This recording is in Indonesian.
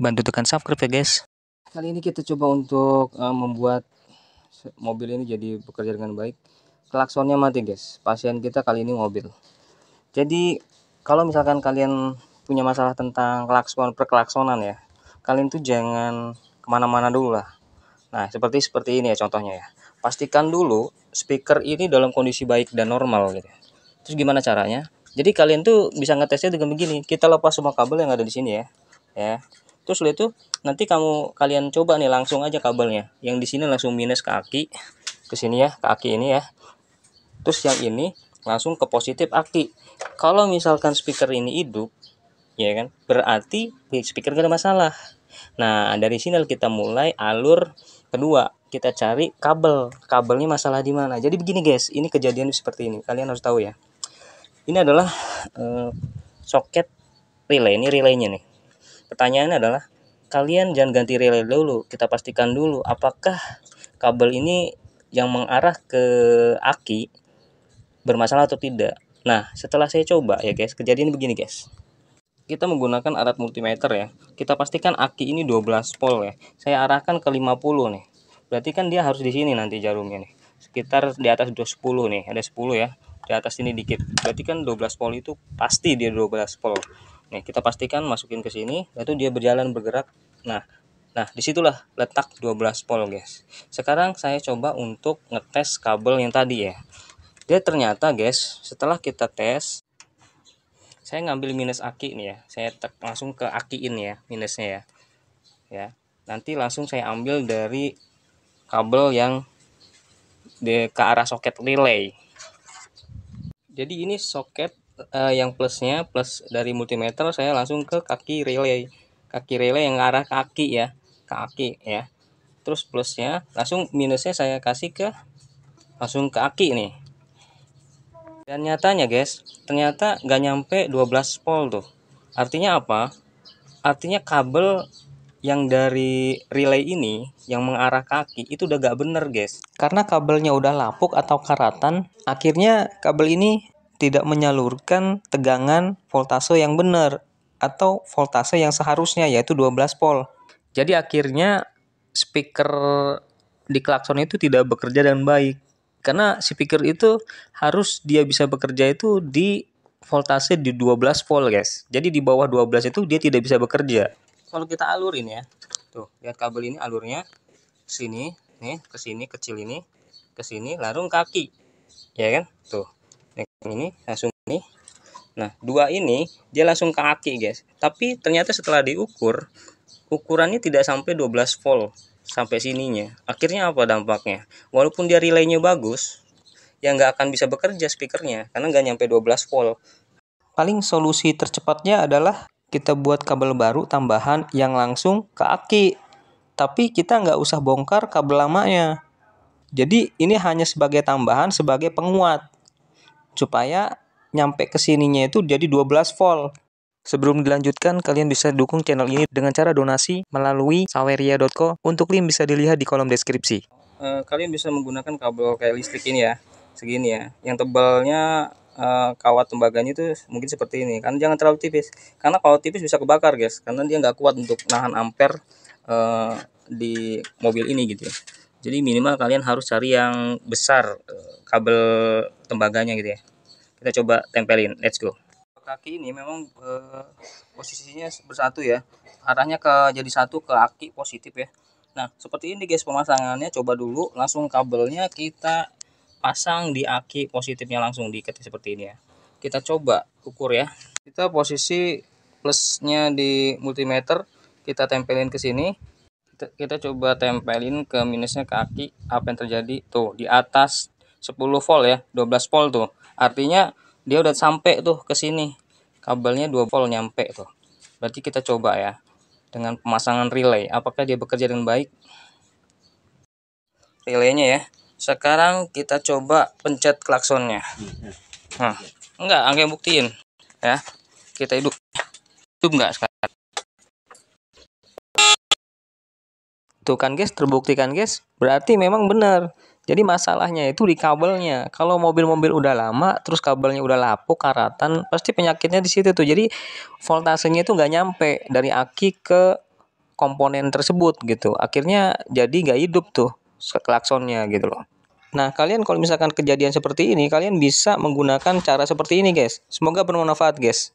bantu tekan subscribe ya guys. Kali ini kita coba untuk membuat mobil ini jadi bekerja dengan baik. Klaksonnya mati guys, pasien kita kali ini mobil. Jadi kalau misalkan kalian punya masalah tentang klakson, perklaksonan ya, kalian tuh jangan kemana-mana dulu lah. Nah seperti ini ya contohnya ya. Pastikan dulu speaker ini dalam kondisi baik dan normal gitu. Terus gimana caranya? Jadi kalian tuh bisa ngetesnya dengan begini. Kita lepas semua kabel yang ada di sini ya. Terus setelah itu nanti kalian coba nih langsung aja kabelnya. Yang di sini langsung minus ke aki, ke sini ya, ke aki ini ya. Terus yang ini langsung ke positif aki. Kalau misalkan speaker ini hidup, ya kan, berarti speaker gak ada masalah. Nah dari sini kita mulai alur kedua. Kita cari kabelnya masalah di mana. Jadi begini guys, ini kejadian seperti ini. Kalian harus tahu ya. Ini adalah soket relay. Ini relaynya nih. Pertanyaannya adalah kalian jangan ganti relay dulu. Kita pastikan dulu apakah kabel ini yang mengarah ke aki bermasalah atau tidak. Nah setelah saya coba ya guys, kejadian begini guys. Kita menggunakan alat multimeter ya. Kita pastikan aki ini 12 volt ya. Saya arahkan ke 50 nih. Berarti kan dia harus di sini nanti jarumnya nih. Sekitar di atas 10 nih, ada 10 ya. Di atas ini dikit. Berarti kan 12 volt itu pasti dia 12 volt. Nih, kita pastikan masukin ke sini, lalu dia bergerak. Nah, disitulah letak 12 volt guys. Sekarang saya coba untuk ngetes kabel yang tadi ya. Dia ternyata guys, setelah kita tes, saya ngambil minus aki nih ya. Saya langsung ke akiin ya, minusnya ya. Nanti langsung saya ambil dari kabel yang ke arah soket relay. Jadi ini soket yang plus dari multimeter, saya langsung ke kaki relay yang arah kaki ya, ke aki ya. Terus plusnya langsung, minusnya saya kasih langsung ke aki nih. Dan nyatanya guys, ternyata nggak nyampe 12 volt tuh. Artinya apa? Artinya kabel yang dari relay ini yang mengarah kaki itu udah gak bener guys. Karena kabelnya udah lapuk atau karatan, akhirnya kabel ini tidak menyalurkan tegangan voltase yang benar atau voltase yang seharusnya, yaitu 12 volt. Jadi akhirnya speaker di klakson itu tidak bekerja dengan baik. Karena speaker itu harus dia bisa bekerja itu di voltase di 12 volt guys. Jadi di bawah 12 itu dia tidak bisa bekerja. Kalau kita alurin ya, tuh lihat kabel ini alurnya sini nih, ke sini kecil ini, ke sini lalu kaki, ya kan? Tuh, ini langsung ini. Nah, dua ini dia langsung ke kaki guys. Tapi ternyata setelah diukur, ukurannya tidak sampai 12 volt sampai sininya. Akhirnya apa dampaknya? Walaupun dia relaynya bagus, ya nggak akan bisa bekerja speakernya karena nggak nyampe 12 volt. Paling solusi tercepatnya adalah kita buat kabel baru tambahan yang langsung ke aki. Tapi kita nggak usah bongkar kabel lamanya. Jadi ini hanya sebagai tambahan, sebagai penguat. Supaya nyampe ke sininya itu jadi 12 volt. Sebelum dilanjutkan, kalian bisa dukung channel ini dengan cara donasi melalui saweria.co. Untuk link bisa dilihat di kolom deskripsi. Kalian bisa menggunakan kabel kayak listrik ini ya, segini ya. Yang tebalnya kawat tembaganya itu mungkin seperti ini. Kan jangan terlalu tipis. Karena kalau tipis bisa kebakar guys. Karena dia nggak kuat untuk nahan ampere di mobil ini gitu ya. Jadi minimal kalian harus cari yang besar kabel tembaganya gitu ya. Kita coba tempelin. Let's go. Kaki ini memang posisinya bersatu ya, arahnya jadi satu ke aki positif ya. Nah seperti ini guys pemasangannya. Coba dulu langsung kabelnya kita pasang di aki positifnya, langsung diikat seperti ini ya. Kita coba ukur ya. Kita posisi plusnya di multimeter, kita tempelin ke sini. Kita coba tempelin ke minusnya ke aki. Apa yang terjadi? Tuh di atas 10 volt ya, 12 volt tuh. Artinya dia udah sampai tuh ke sini. Kabelnya 2 volt nyampe tuh. Berarti kita coba ya dengan pemasangan relay, apakah dia bekerja dengan baik relaynya ya. Sekarang kita coba pencet klaksonnya. Nah, enggak, angkat buktiin ya. Kita hidup enggak sekarang. Tuh kan guys, terbuktikan guys. Berarti memang benar. Jadi masalahnya itu di kabelnya. Kalau mobil-mobil udah lama, terus kabelnya udah lapuk, karatan, pasti penyakitnya di situ tuh. Jadi voltasenya itu nggak nyampe dari aki ke komponen tersebut gitu. Akhirnya jadi nggak hidup tuh klaksonnya gitu loh. Nah, kalian kalau misalkan kejadian seperti ini, kalian bisa menggunakan cara seperti ini, guys. Semoga bermanfaat, guys.